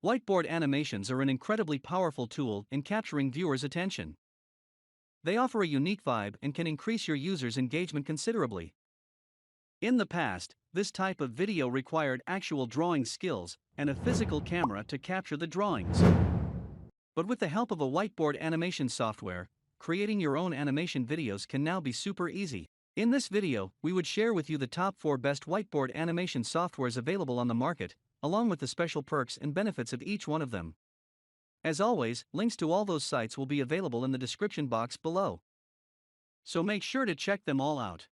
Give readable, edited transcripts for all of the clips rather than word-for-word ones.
Whiteboard animations are an incredibly powerful tool in capturing viewers' attention. They offer a unique vibe and can increase your users' engagement considerably. In the past, this type of video required actual drawing skills and a physical camera to capture the drawings. But with the help of a whiteboard animation software, creating your own animation videos can now be super easy. In this video, we would share with you the top 4 best whiteboard animation softwares available on the market, along with the special perks and benefits of each one of them. As always, links to all those sites will be available in the description box below. So make sure to check them all out.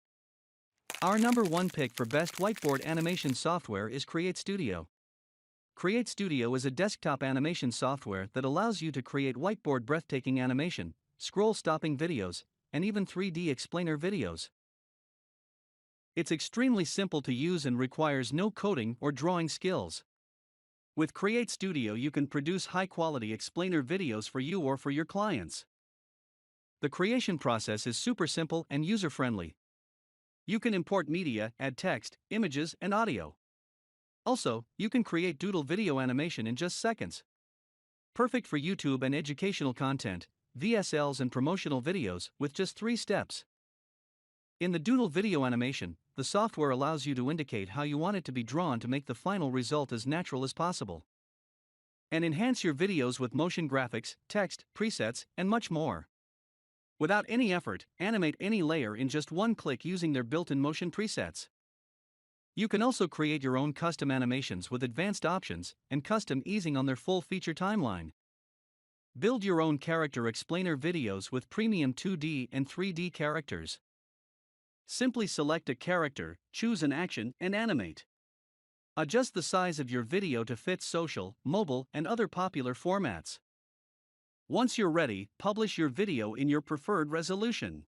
Our number 1 pick for best whiteboard animation software is Create-Studio. Create-Studio is a desktop animation software that allows you to create whiteboard breathtaking animation, scroll-stopping videos, and even 3D explainer videos. It's extremely simple to use and requires no coding or drawing skills. With Create-Studio you can produce high-quality explainer videos for you or for your clients. The creation process is super simple and user-friendly. You can import media, add text, images, and audio. Also, you can create doodle video animation in just seconds. Perfect for YouTube and educational content, VSLs and promotional videos with just 3 steps. In the doodle video animation, the software allows you to indicate how you want it to be drawn to make the final result as natural as possible. And enhance your videos with motion graphics, text, presets, and much more. Without any effort, animate any layer in just one click using their built-in motion presets. You can also create your own custom animations with advanced options and custom easing on their full feature timeline. Build your own character explainer videos with premium 2D and 3D characters. Simply select a character, choose an action, and animate. Adjust the size of your video to fit social, mobile, and other popular formats. Once you're ready, publish your video in your preferred resolution.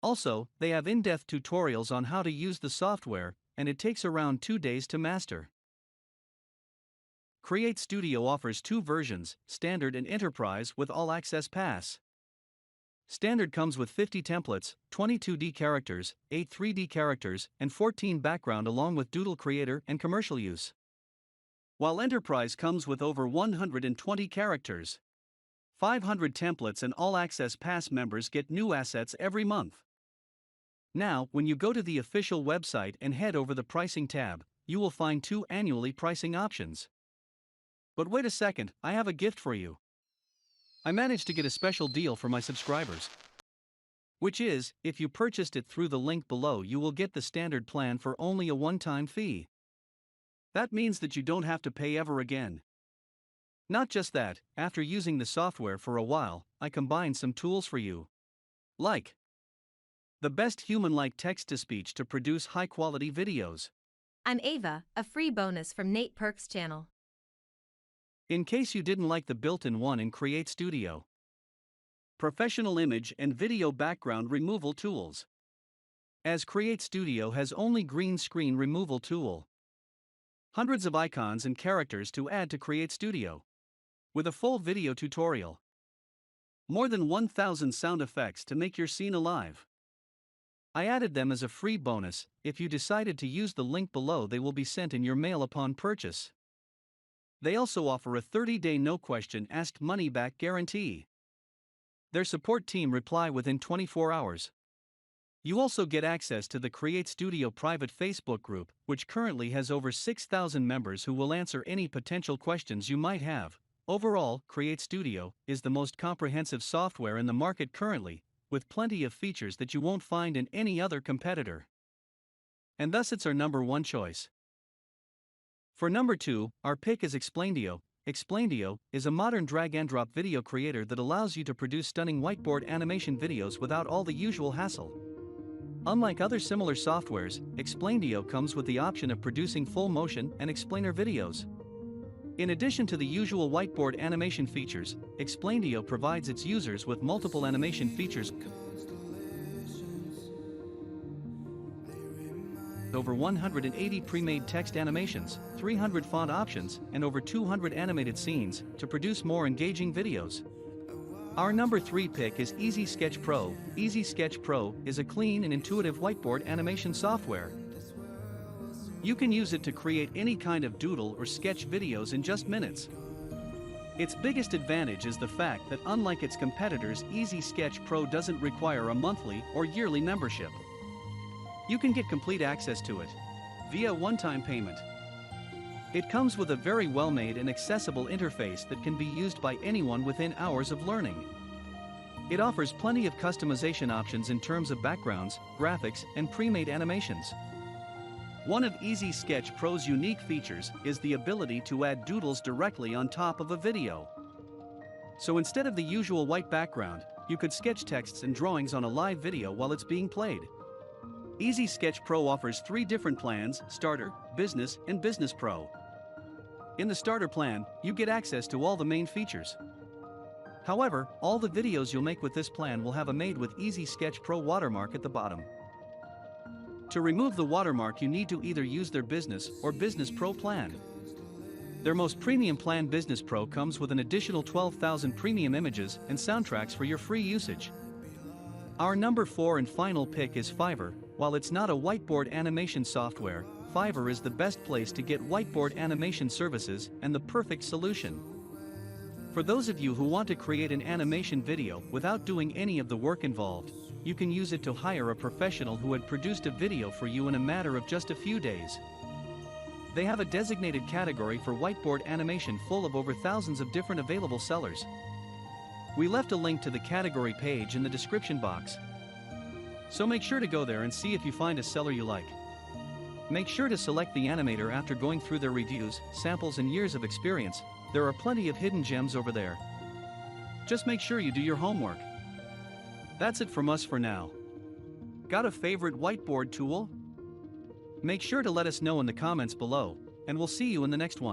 Also, they have in-depth tutorials on how to use the software, and it takes around 2 days to master. Create-Studio offers 2 versions, Standard and Enterprise with All Access Pass. Standard comes with 50 templates, 22D characters, 8 3D characters, and 14 background along with Doodle Creator and commercial use. While Enterprise comes with over 120 characters, 500 templates, and All Access Pass members get new assets every month. Now, when you go to the official website and head over the pricing tab, you will find 2 annually pricing options. But wait a second, I have a gift for you. I managed to get a special deal for my subscribers. Which is, if you purchased it through the link below, you will get the standard plan for only a one-time fee. That means that you don't have to pay ever again. Not just that, after using the software for a while, I combined some tools for you. Like the best human-like text-to-speech to produce high-quality videos. I'm Ava, a free bonus from Nate Perks channel. In case you didn't like the built-in one in Create-Studio. Professional image and video background removal tools. As Create-Studio has only green screen removal tool. Hundreds of icons and characters to add to Create-Studio. With a full video tutorial. More than 1,000 sound effects to make your scene alive. I added them as a free bonus. If you decided to use the link below, they will be sent in your mail upon purchase. They also offer a 30-day no-question-asked money-back guarantee. Their support team reply within 24 hours. You also get access to the Create-Studio private Facebook group, which currently has over 6,000 members who will answer any potential questions you might have. Overall, Create-Studio is the most comprehensive software in the market currently, with plenty of features that you won't find in any other competitor. And thus it's our number 1 choice. For number 2, our pick is Explaindio. Explaindio is a modern drag-and-drop video creator that allows you to produce stunning whiteboard animation videos without all the usual hassle. Unlike other similar softwares, Explaindio comes with the option of producing full motion and explainer videos. In addition to the usual whiteboard animation features, Explaindio provides its users with multiple animation features. Over 180 pre-made text animations, 300 font options, and over 200 animated scenes to produce more engaging videos. Our number 3 pick is Easy Sketch Pro. Easy Sketch Pro is a clean and intuitive whiteboard animation software. You can use it to create any kind of doodle or sketch videos in just minutes. Its biggest advantage is the fact that unlike its competitors, Easy Sketch Pro doesn't require a monthly or yearly membership. You can get complete access to it via one-time payment. It comes with a very well-made and accessible interface that can be used by anyone within hours of learning. It offers plenty of customization options in terms of backgrounds, graphics, and pre-made animations. One of Easy Sketch Pro's unique features is the ability to add doodles directly on top of a video. So instead of the usual white background, you could sketch texts and drawings on a live video while it's being played. Easy Sketch Pro offers 3 different plans: Starter, Business, and Business Pro. In the Starter plan, you get access to all the main features. However, all the videos you'll make with this plan will have a Made with Easy Sketch Pro watermark at the bottom. To remove the watermark, you need to either use their Business or Business Pro plan. Their most premium plan, Business Pro, comes with an additional 12,000 premium images and soundtracks for your free usage. Our number 4 and final pick is Fiverr. While it's not a whiteboard animation software, Fiverr is the best place to get whiteboard animation services and the perfect solution. For those of you who want to create an animation video without doing any of the work involved, you can use it to hire a professional who had produced a video for you in a matter of just a few days. They have a designated category for whiteboard animation full of over thousands of different available sellers. We left a link to the category page in the description box. So make sure to go there and see if you find a seller you like. Make sure to select the animator after going through their reviews, samples, and years of experience. There are plenty of hidden gems over there. Just make sure you do your homework. That's it from us for now. Got a favorite whiteboard tool? Make sure to let us know in the comments below, and we'll see you in the next one.